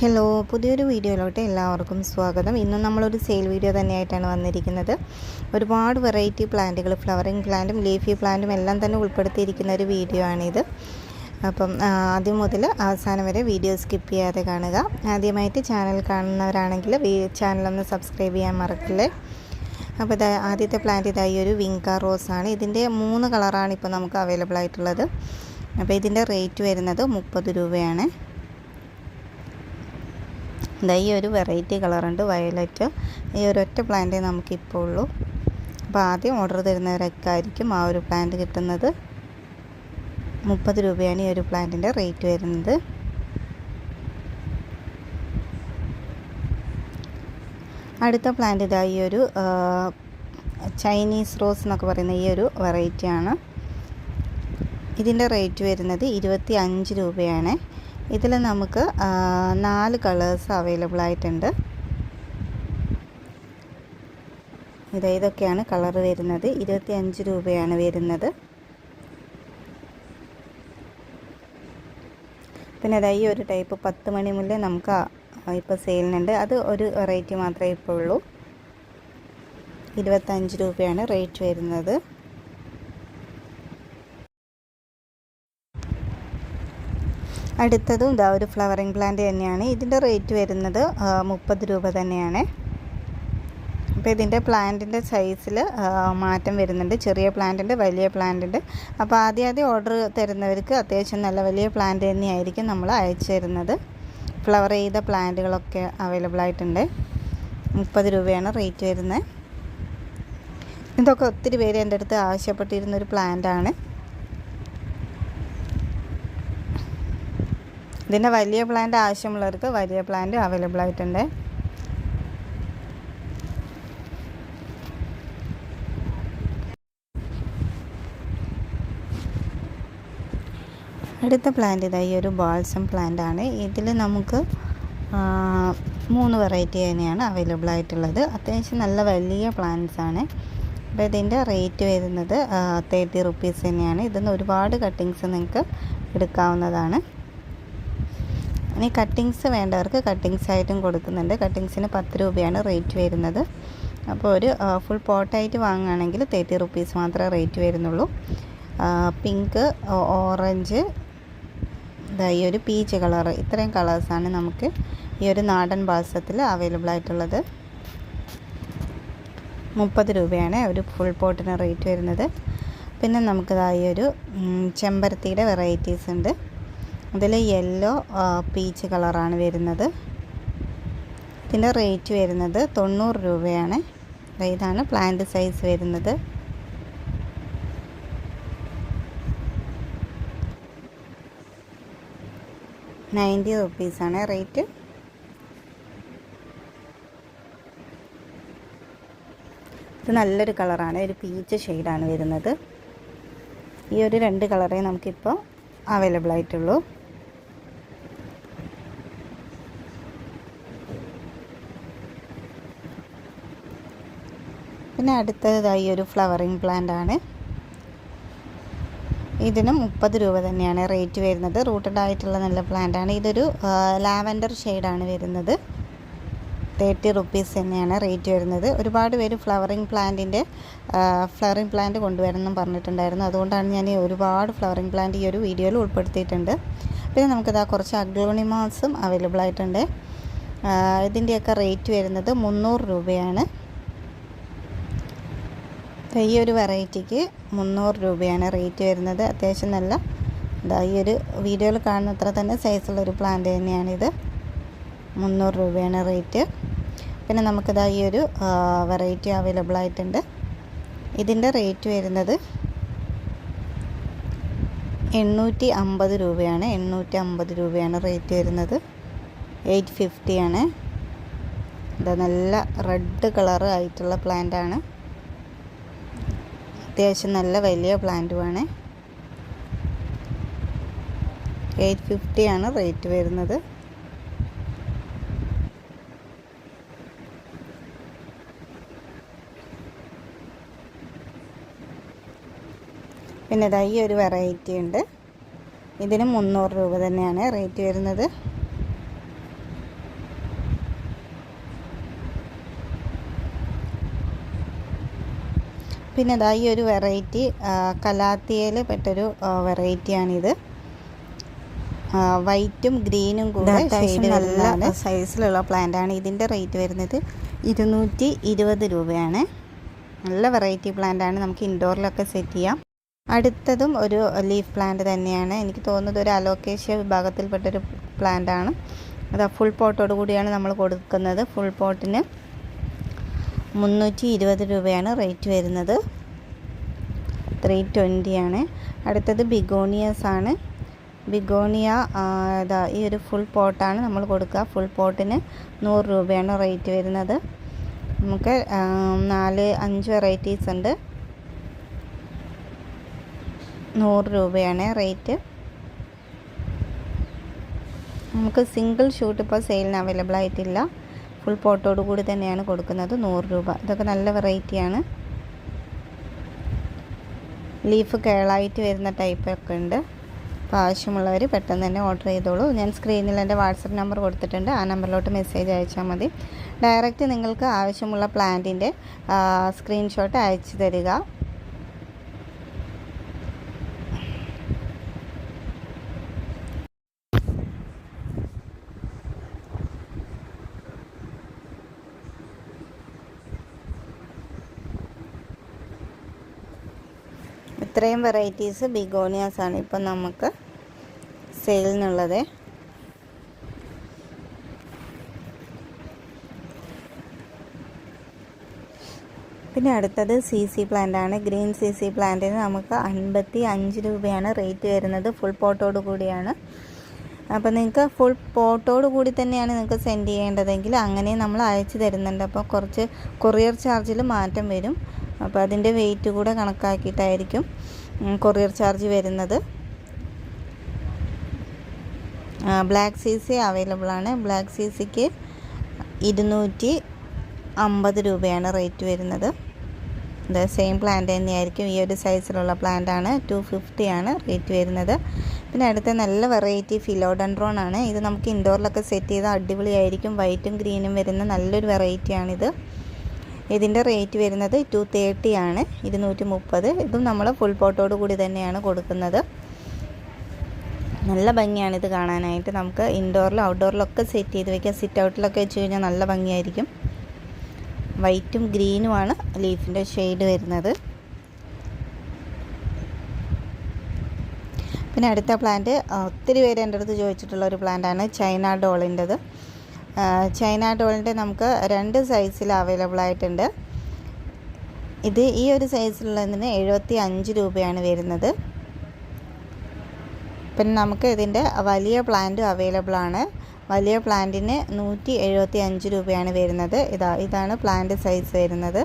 Hello, പുതിയൊരു വീഡിയോയിലോട്ട് എല്ലാവർക്കും സ്വാഗതം. ഇന്നും നമ്മളൊരു സെയിൽ വീഡിയോ തന്നെയായിട്ടാണ് വന്നിരിക്കുന്നത്. ഒരുപാട് വെറൈറ്റി പ്ലാന്റുകൾ, ഫ്ലവറിങ് പ്ലാന്റും ലീഫി പ്ലാന്റും എല്ലാം തന്നെ ഉൾപ്പെടുത്തിയിരിക്കുന്ന ഒരു വീഡിയോ ആണിത്. അപ്പം ആദ്യം മുതൽ അവസാനം വരെ വീഡിയോ സ്കിപ്പ് ചെയ്യാതെ കാണുക. ആദ്യമായിട്ട് ചാനൽ കാണുന്നവരാണെങ്കിൽ ചാനലൊന്ന് സബ്സ്ക്രൈബ് ചെയ്യാൻ മറക്കില്ലേ. അപ്പോൾ ആദ്യത്തെ പ്ലാന്റ് ഇതായി ഒരു വിങ്ക റോസാണ്. ഇതിൻ്റെ 3 കളറാണ് ഇപ്പോൾ നമുക്ക് അവൈലബിൾ ആയിട്ടുള്ളത്. അപ്പോൾ ഇതിൻ്റെ റേറ്റ് വരുന്നത് 30 രൂപയാണ്. ഈ ഒരു വെറൈറ്റി കളറുണ്ട്, വയലറ്റ്. ഈ ഒരൊറ്റ പ്ലാന്റേ നമുക്കിപ്പോൾ ഉള്ളൂ. അപ്പോൾ ആദ്യം ഓർഡർ തരുന്നവരൊക്കെ ആയിരിക്കും ആ ഒരു പ്ലാന്റ് കിട്ടുന്നത്. 30 രൂപയാണ് ഈ ഒരു പ്ലാന്റിൻ്റെ റേറ്റ് വരുന്നത്. അടുത്ത പ്ലാന്റ് ഇതായി ഒരു ചൈനീസ് റോസ് എന്നൊക്കെ പറയുന്ന ഈ ഒരു വെറൈറ്റിയാണ്. ഇതിൻ്റെ റേറ്റ് വരുന്നത് 25 രൂപയാണ്. ഇതിൽ നമുക്ക് 4 കളേഴ്സ് അവൈലബിൾ ആയിട്ടുണ്ട്. ഇതൊക്കെയാണ് കളർ വരുന്നത്. 25 രൂപയാണ് വരുന്നത്. പിന്നെ ഈ ഒരു ടൈപ്പ് 10 മണി മുല്ല നമുക്ക് ഇപ്പോൾ സെയിലിനുണ്ട്. അത് ഒരു വെറൈറ്റി മാത്രമേ ഇപ്പോൾ ഉള്ളൂ. 25 രൂപയാണ് റേറ്റ് വരുന്നത്. അടുത്തതും ഒരു ഫ്ലവറിങ് പ്ലാന്റ് തന്നെയാണ്. ഇതിൻ്റെ റേറ്റ് വരുന്നത് 30 രൂപ തന്നെയാണ്. അപ്പോൾ ഇതിൻ്റെ പ്ലാന്റിൻ്റെ സൈസിൽ മാറ്റം വരുന്നുണ്ട്. ചെറിയ പ്ലാന്റുണ്ട്, വലിയ പ്ലാന്റുണ്ട്. അപ്പോൾ ആദ്യം ഓർഡർ തരുന്നവർക്ക് അത്യാവശ്യം നല്ല വലിയ പ്ലാന്റ് തന്നെയായിരിക്കും നമ്മൾ അയച്ചു തരുന്നത്. ഫ്ലവർ ചെയ്ത പ്ലാന്റുകളൊക്കെ അവൈലബിൾ ആയിട്ടുണ്ട്. 30 രൂപയാണ് റേറ്റ് വരുന്നത്. ഇതൊക്കെ ഒത്തിരി പേര് എൻ്റെ അടുത്ത് ആവശ്യപ്പെട്ടിരുന്നൊരു പ്ലാന്റാണ്. ഇതിൻ്റെ വലിയ പ്ലാന്റ് ആവശ്യമുള്ളവർക്ക് വലിയ പ്ലാന്റ് അവൈലബിൾ ആയിട്ടുണ്ട്. അടുത്ത പ്ലാന്റ് ഇതായി ഒരു ബാൾസം പ്ലാന്റ് ആണ്. ഇതിൽ നമുക്ക് 3 വെറൈറ്റി തന്നെയാണ് അവൈലബിൾ ആയിട്ടുള്ളത്. അത്യാവശ്യം നല്ല വലിയ പ്ലാന്റ്സ് ആണ്. അപ്പോൾ ഇതിൻ്റെ റേറ്റ് വരുന്നത് 30 റുപ്പീസ് തന്നെയാണ്. ഇതിന്ന് ഒരുപാട് കട്ടിങ്സ് നിങ്ങൾക്ക് എടുക്കാവുന്നതാണ്. ഇനി കട്ടിങ്സ് വേണ്ടവർക്ക് കട്ടിങ്സ് ആയിട്ടും കൊടുക്കുന്നുണ്ട്. കട്ടിങ്സിന് 10 രൂപയാണ് റേറ്റ് വരുന്നത്. അപ്പോൾ ഒരു ഫുൾ പോട്ടായിട്ട് വാങ്ങുകയാണെങ്കിൽ 30 റുപ്പീസ് മാത്രമേ റേറ്റ് വരുന്നുള്ളൂ. പിങ്ക്, ഓറഞ്ച്, ഈ ഒരു പീച്ച് കളറ്, ഇത്രയും കളേഴ്സാണ് നമുക്ക് ഈ ഒരു നാടൻ ബാൾസത്തിൽ അവൈലബിൾ ആയിട്ടുള്ളത്. 30 രൂപയാണ് ഒരു ഫുൾ പോട്ടിന് റേറ്റ് വരുന്നത്. പിന്നെ നമുക്ക് ഈ ഒരു ചെമ്പരത്തിയുടെ വെറൈറ്റീസ് ഉണ്ട്. അതിൽ യെല്ലോ, പീച്ച് കളറാണ് വരുന്നത്. ഇതിൻ്റെ റേറ്റ് വരുന്നത് 90 രൂപയാണ്. ഇതാണ് പ്ലാന്റ് സൈസ് വരുന്നത്. ₹90 റേറ്റ്. ഇത് നല്ലൊരു കളറാണ്, ഒരു പീച്ച് ഷെയ്ഡാണ് വരുന്നത്. ഈ ഒരു 2 കളറേ നമുക്കിപ്പോൾ അവൈലബിൾ ആയിട്ടുള്ളൂ. പിന്നെ അടുത്തതായി ഒരു ഫ്ലവറിങ് പ്ലാന്റ് ആണ്. ഇതിനും 30 രൂപ തന്നെയാണ് റേറ്റ് വരുന്നത്. റൂട്ടഡ് ആയിട്ടുള്ള നല്ല പ്ലാന്റ് ആണ്. ഇതൊരു ലാവൻഡർ ഷെയ്ഡാണ് വരുന്നത്. 30 റുപ്പീസ് തന്നെയാണ് റേറ്റ് വരുന്നത്. ഒരുപാട് പേര് ഫ്ലവറിങ് പ്ലാന്റ് കൊണ്ടുവരണം പറഞ്ഞിട്ടുണ്ടായിരുന്നു. അതുകൊണ്ടാണ് ഞാൻ ഒരുപാട് ഫ്ലവറിങ് പ്ലാന്റ് ഈ ഒരു വീഡിയോയിൽ ഉൾപ്പെടുത്തിയിട്ടുണ്ട്. പിന്നെ നമുക്കിതാ കുറച്ച് അഗ്ലോണിമാസും അവൈലബിൾ ആയിട്ടുണ്ട്. ഇതിൻ്റെയൊക്കെ റേറ്റ് വരുന്നത് 300 രൂപയാണ്. ഈ ഒരു വെറൈറ്റിക്ക് 300 രൂപയാണ് റേറ്റ് വരുന്നത്. അത്യാവശ്യം നല്ല ഈ ഒരു വീഡിയോയിൽ കാണുന്ന അത്ര തന്നെ സൈസുള്ളൊരു പ്ലാന്റ് തന്നെയാണിത്. 300 രൂപയാണ് റേറ്റ്. പിന്നെ നമുക്കിതാ ഈ ഒരു വെറൈറ്റി അവൈലബിൾ ആയിട്ടുണ്ട്. ഇതിൻ്റെ റേറ്റ് വരുന്നത് 850 രൂപയാണ്. 850 രൂപയാണ് റേറ്റ് വരുന്നത്. 850 ആണ്. നല്ല റെഡ് കളർ ആയിട്ടുള്ള പ്ലാന്റ് ആണ്. അത്യാവശ്യം നല്ല വലിയ പ്ലാന്റുമാണ്. 850 ആണ് റേറ്റ് വരുന്നത്. പിന്നെ ഈ ഒരു വെറൈറ്റി ഉണ്ട്. ഇതിന് 300 രൂപ തന്നെയാണ് റേറ്റ് വരുന്നത്. പിന്നെ ഇതാ ഈ ഒരു വെറൈറ്റി കലാത്തിയയിൽ പെട്ടൊരു വെറൈറ്റിയാണിത്. വൈറ്റും ഗ്രീനും കൂടെ ഷെയ്ഡ് നല്ല സൈസിലുള്ള പ്ലാന്റാണ്. ഇതിൻ്റെ റേറ്റ് വരുന്നത് 220 രൂപയാണ്. നല്ല വെറൈറ്റി പ്ലാന്റാണ്, നമുക്ക് ഇൻഡോറിലൊക്കെ സെറ്റ് ചെയ്യാം. അടുത്തതും ഒരു ലീഫ് പ്ലാന്റ് തന്നെയാണ്. എനിക്ക് തോന്നുന്നത് ഒരു അലോക്കേഷ്യ വിഭാഗത്തിൽപ്പെട്ടൊരു പ്ലാന്റാണ്. അത് ഫുൾ പോട്ടോട് കൂടിയാണ് നമ്മൾ കൊടുക്കുന്നത്. ഫുൾ പോട്ടിന് 320 രൂപയാണ് റേറ്റ് വരുന്നത്. 320 ആണ്. അടുത്തത് ബിഗോണിയസ് ആണ്. ബിഗോണിയ ഇതാ ഈ ഒരു ഫുൾ പോട്ടാണ് നമ്മൾ കൊടുക്കുക. ഫുൾ പോട്ടിന് 100 രൂപയാണ് റേറ്റ് വരുന്നത്. നമുക്ക് 4-5 വെറൈറ്റീസ് ഉണ്ട്. 100 രൂപയാണ് റേറ്റ്. നമുക്ക് സിംഗിൾ ഷൂട്ട് ഇപ്പോൾ സെയിലിന് അവൈലബിൾ ആയിട്ടില്ല. ഫുൾ പോട്ടോട് കൂടി തന്നെയാണ് കൊടുക്കുന്നത്. 100 രൂപ. ഇതൊക്കെ നല്ല വെറൈറ്റിയാണ്. ലീഫ് കേളായിട്ട് വരുന്ന ടൈപ്പൊക്കെ ഉണ്ട്. അപ്പോൾ ആവശ്യമുള്ളവർ പെട്ടെന്ന് തന്നെ ഓർഡർ ചെയ്തോളൂ. ഞാൻ സ്ക്രീനിൽ എൻ്റെ വാട്സപ്പ് നമ്പർ കൊടുത്തിട്ടുണ്ട്. ആ നമ്പറിലോട്ട് മെസ്സേജ് അയച്ചാൽ മതി. ഡയറക്റ്റ് നിങ്ങൾക്ക് ആവശ്യമുള്ള പ്ലാന്റിൻ്റെ സ്ക്രീൻഷോട്ട് അയച്ചു തരിക. ഇത്രയും വെറൈറ്റീസ് ബിഗോണിയാസാണ് ഇപ്പം നമുക്ക് സെയിലിനുള്ളത്. പിന്നെ അടുത്തത് CC പ്ലാന്റ് ആണ്. ഗ്രീൻ CC പ്ലാന്റിന് നമുക്ക് 55 രൂപയാണ് റേറ്റ് വരുന്നത്. ഫുൾ പോട്ടോട് കൂടിയാണ്. അപ്പോൾ നിങ്ങൾക്ക് ഫുൾ പോട്ടോട് കൂടി തന്നെയാണ് നിങ്ങൾക്ക് സെൻഡ് ചെയ്യേണ്ടതെങ്കിൽ അങ്ങനെ നമ്മൾ അയച്ചു തരുന്നുണ്ട്. അപ്പോൾ കുറച്ച് കൊറിയർ ചാർജിൽ മാറ്റം വരും. അപ്പോൾ അതിൻ്റെ വെയിറ്റ് കൂടെ കണക്കാക്കിയിട്ടായിരിക്കും കൊറിയർ ചാർജ് വരുന്നത്. ബ്ലാക്ക് CC അവൈലബിൾ ആണ്. ബ്ലാക്ക് CCക്ക് 250 രൂപയാണ് റേറ്റ് വരുന്നത്. ഇത് സെയിം പ്ലാന്റ് തന്നെയായിരിക്കും. ഈ ഒരു സൈസിലുള്ള പ്ലാന്റ് ആണ്. 250 ആണ് റേറ്റ് വരുന്നത്. പിന്നെ അടുത്ത നല്ല വെറൈറ്റി ഫിലോഡൻഡ്രോൺ ആണ്. ഇത് നമുക്ക് ഇൻഡോറിലൊക്കെ സെറ്റ് ചെയ്താൽ അടിപൊളിയായിരിക്കും. വൈറ്റും ഗ്രീനും വരുന്ന നല്ലൊരു വെറൈറ്റിയാണിത്. ഇതിൻ്റെ റേറ്റ് വരുന്നത് 230 ആണ്. 230. ഇതും നമ്മൾ ഫുൾ പോട്ടോട് കൂടി തന്നെയാണ് കൊടുക്കുന്നത്. നല്ല ഭംഗിയാണ് ഇത് കാണാനായിട്ട്. നമുക്ക് ഇൻഡോറിലും ഔട്ട്ഡോറിലൊക്കെ സെറ്റ് ചെയ്ത് വയ്ക്കാം. സിറ്റ് ഔട്ടിലൊക്കെ വെച്ച് കഴിഞ്ഞാൽ നല്ല ഭംഗിയായിരിക്കും. വൈറ്റും ഗ്രീനുമാണ് ലീഫിൻ്റെ ഷെയ്ഡ് വരുന്നത്. പിന്നെ അടുത്ത പ്ലാന്റ് ഒത്തിരി പേര് എൻ്റെ അടുത്ത് ചോദിച്ചിട്ടുള്ള ഒരു പ്ലാന്റാണ് ചൈന ഡോളിൻ്റെത്. ചൈന ഡോളിൻ്റെ നമുക്ക് 2 സൈസിൽ അവൈലബിൾ ആയിട്ടുണ്ട്. ഇത് ഈ ഒരു സൈസിലുള്ളതിന് 75 രൂപയാണ് വരുന്നത്. പിന്നെ നമുക്ക് ഇതിൻ്റെ വലിയ പ്ലാന്റ് അവൈലബിൾ ആണ്. വലിയ പ്ലാന്റിന് 175 രൂപയാണ് വരുന്നത്. ഇതാണ് പ്ലാന്റ് സൈസ് വരുന്നത്.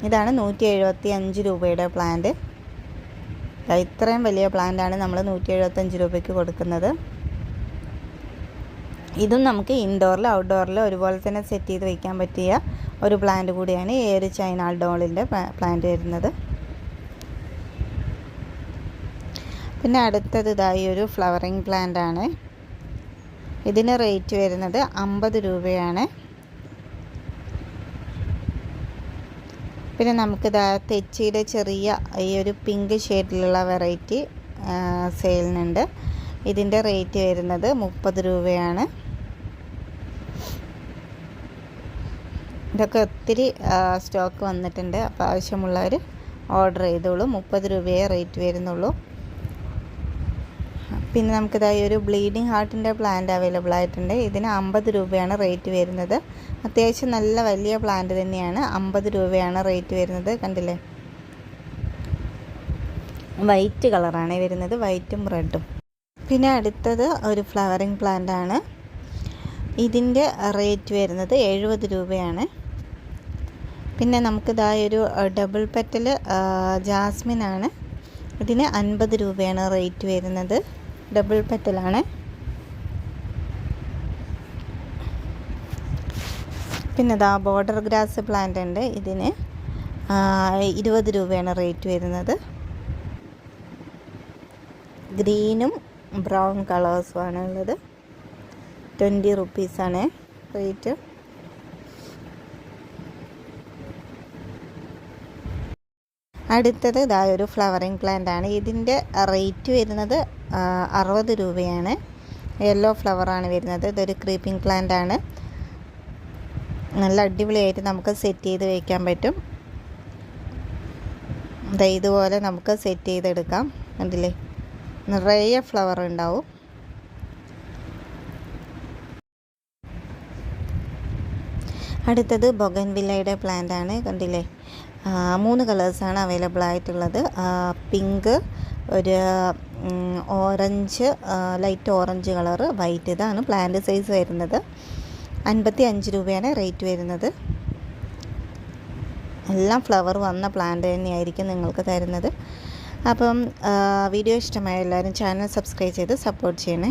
ഇതാണ് 175 രൂപയുടെ പ്ലാന്റ്. ഇത്രയും വലിയ പ്ലാന്റാണ് നമ്മൾ 175 രൂപയ്ക്ക് കൊടുക്കുന്നത്. ഇതും നമുക്ക് ഇൻഡോറിലും ഔട്ട്ഡോറിലും ഒരുപോലെ തന്നെ സെറ്റ് ചെയ്ത് വയ്ക്കാൻ പറ്റിയ ഒരു പ്ലാന്റ് കൂടിയാണ് ഈ ഒരു ചൈന ഡോളിൻ്റെ പ്ലാന്റ് വരുന്നത്. പിന്നെ അടുത്തത് ഇതായി ഒരു ഫ്ലവറിങ് പ്ലാന്റ് ആണ്. ഇതിന് റേറ്റ് വരുന്നത് 50 രൂപയാണ്. പിന്നെ നമുക്കിതാ തെച്ചിയുടെ ചെറിയ ഈ ഒരു പിങ്ക് ഷെയ്ഡിലുള്ള വെറൈറ്റി സെയിലിനുണ്ട്. ഇതിൻ്റെ റേറ്റ് വരുന്നത് 30 രൂപയാണ്. ഇതൊക്കെ ഒത്തിരി സ്റ്റോക്ക് വന്നിട്ടുണ്ട്. അപ്പോൾ ആവശ്യമുള്ളവർ ഓർഡർ ചെയ്തോളൂ. 30 രൂപയെ റേറ്റ് വരുന്നുള്ളൂ. പിന്നെ നമുക്കിതായി ഒരു ബ്ലീഡിങ് ഹാർട്ടിൻ്റെ പ്ലാന്റ് അവൈലബിൾ ആയിട്ടുണ്ട്. ഇതിന് 50 രൂപയാണ് റേറ്റ് വരുന്നത്. അത്യാവശ്യം നല്ല വലിയ പ്ലാന്റ് തന്നെയാണ്. 50 രൂപയാണ് റേറ്റ് വരുന്നത്. കണ്ടില്ലേ, വൈറ്റ് കളറാണ് വരുന്നത്, വൈറ്റും റെഡും. പിന്നെ അടുത്തത് ഒരു ഫ്ലവറിങ് പ്ലാന്റ് ആണ്. ഇതിൻ്റെ റേറ്റ് വരുന്നത് 70 രൂപയാണ്. പിന്നെ നമുക്കിതായൊരു ഡബിൾ പെറ്റൽ ജാസ്മിൻ ആണ്. ഇതിന് 50 രൂപയാണ് റേറ്റ് വരുന്നത്. ഡബിൾ പെറ്റലാണ്. പിന്നെ ഇതാ ബോർഡർ ഗ്രാസ് പ്ലാന്റ് ഉണ്ട്. ഇതിന് 20 രൂപയാണ് റേറ്റ് വരുന്നത്. ഗ്രീനും ബ്രൗൺ കളേഴ്സുമാണ് ഉള്ളത്. 20 റുപ്പീസാണ് റേറ്റ്. അടുത്തത് ഇതാ ഒരു ഫ്ലവറിങ് പ്ലാന്റ് ആണ്. ഇതിൻ്റെ റേറ്റ് വരുന്നത് 60 രൂപയാണ്. യെല്ലോ ഫ്ലവറാണ് വരുന്നത്. ഇതൊരു ക്രീപ്പിംഗ് പ്ലാന്റ് ആണ്. നല്ല അടിപൊളിയായിട്ട് നമുക്ക് സെറ്റ് ചെയ്ത് വയ്ക്കാൻ പറ്റും. ഇതുപോലെ നമുക്ക് സെറ്റ് ചെയ്തെടുക്കാം. കണ്ടില്ലേ, നിറയെ ഫ്ലവർ ഉണ്ടാവും. അടുത്തത് ബൊഗൻവില്ലയുടെ പ്ലാന്റ് ആണ്. കണ്ടില്ലേ, 3 കളേഴ്സാണ് അവൈലബിൾ ആയിട്ടുള്ളത്. പിങ്ക്, ഒരു orange, light orange colour, white. ഇതാണ് പ്ലാന്റ് സൈസ് വരുന്നത്. 55 രൂപയാണ് റേറ്റ് വരുന്നത്. എല്ലാം ഫ്ലവർ വന്ന പ്ലാന്റ് തന്നെയായിരിക്കും നിങ്ങൾക്ക് തരുന്നത്. അപ്പം വീഡിയോ ഇഷ്ടമായ എല്ലാവരും ചാനൽ സബ്സ്ക്രൈബ് ചെയ്ത് സപ്പോർട്ട് ചെയ്യണേ.